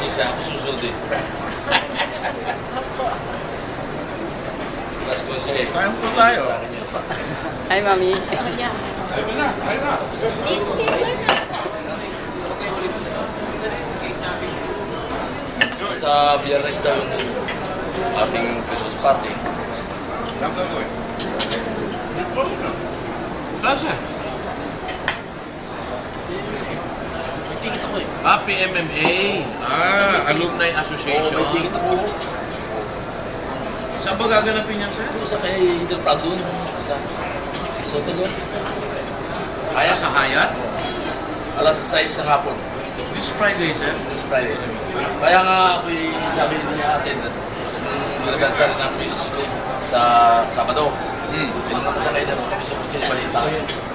siya ako susunod eh. Plus ko siya eh. Kaya po tayo. Hi, Mami. Ay na, ay na. Sa Biyernes daw yung aking Christmas party. Lang ko eh. Saan siya? May ticket ako eh. PMMA. Alumni Association. May ticket ako. Saan ba gaganapin yan, sir? Ito sa kay Hidel Prado sa hotel yun. Kaya sa Hayat? Alas 6 ng hapon. This Friday, sir? This Friday. Kaya nga ako'y sabi niya atin, nag-answer ng misis ko sa Sabado. Pinunga ko sa kayo na kami sa kutsi ni Balita.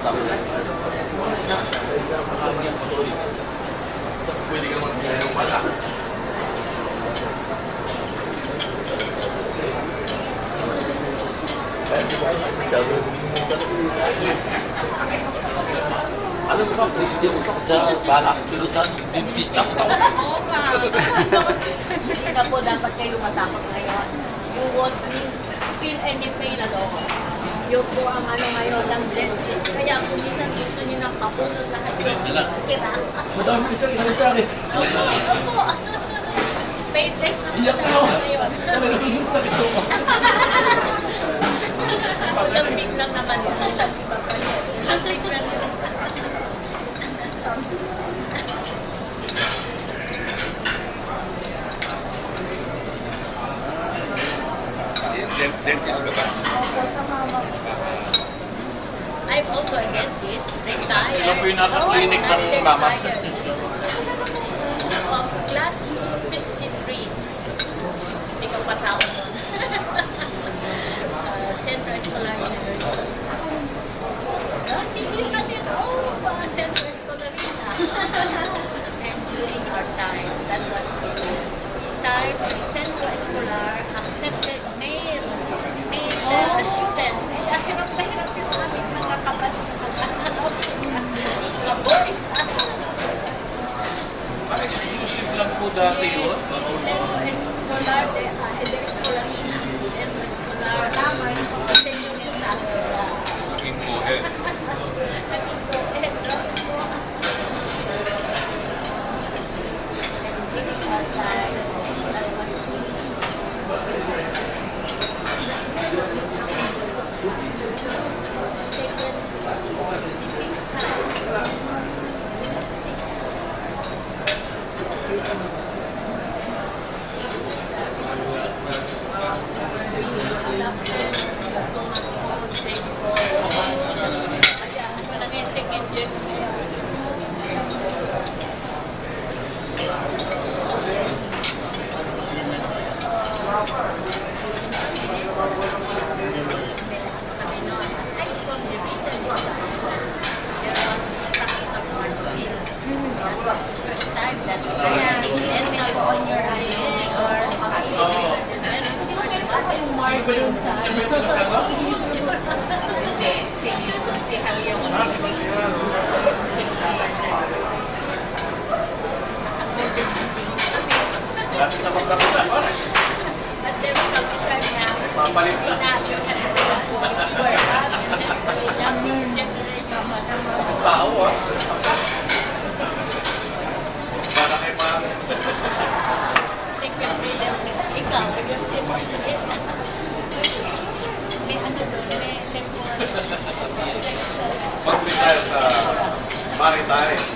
Sabi niya, pwede ka mag-biyahe ng wala. Alam mo ba, hindi ako takot sa balak. Pero sa dentista ako takot. Oo nga. Hindi na po dapat kayo matakot ngayon. You won't feel any pain at all. Yun po ang ano ngayon ng dentist. Kaya kung minsan gusto niyo ng kapulot lahat yung sira. Madami ko siya ginagawa sa akin. Opo. Painless na po Iyak na mo. ngayon. Talagang sakit ko. Lambing lang naman yun. Sabi ba pa yun? Lambing lang yun. Dentist ka ba? I'm also a dentist. Retired. Sino po yung nasa clinic ng mama? Class 53. Hindi ka patawag nun. Central Escolar University. Sige ka din. Central Escolarina. And during our time, that was the time when Central Escolar accepted male students. Kaya hirap na hirap yung aming mga kabats na mga boys. Exclusive lang po dati yun. Centro Escolar de Escolarina. Centro Escolar St. Unitas. Naging co-head. Naging co-ed. Lapit na magkakita. Papalit lang. Tao ah. Para kay Mami. Ikaw, you're still working. May ano doon, may temporal. Mag-retire sa Maritime.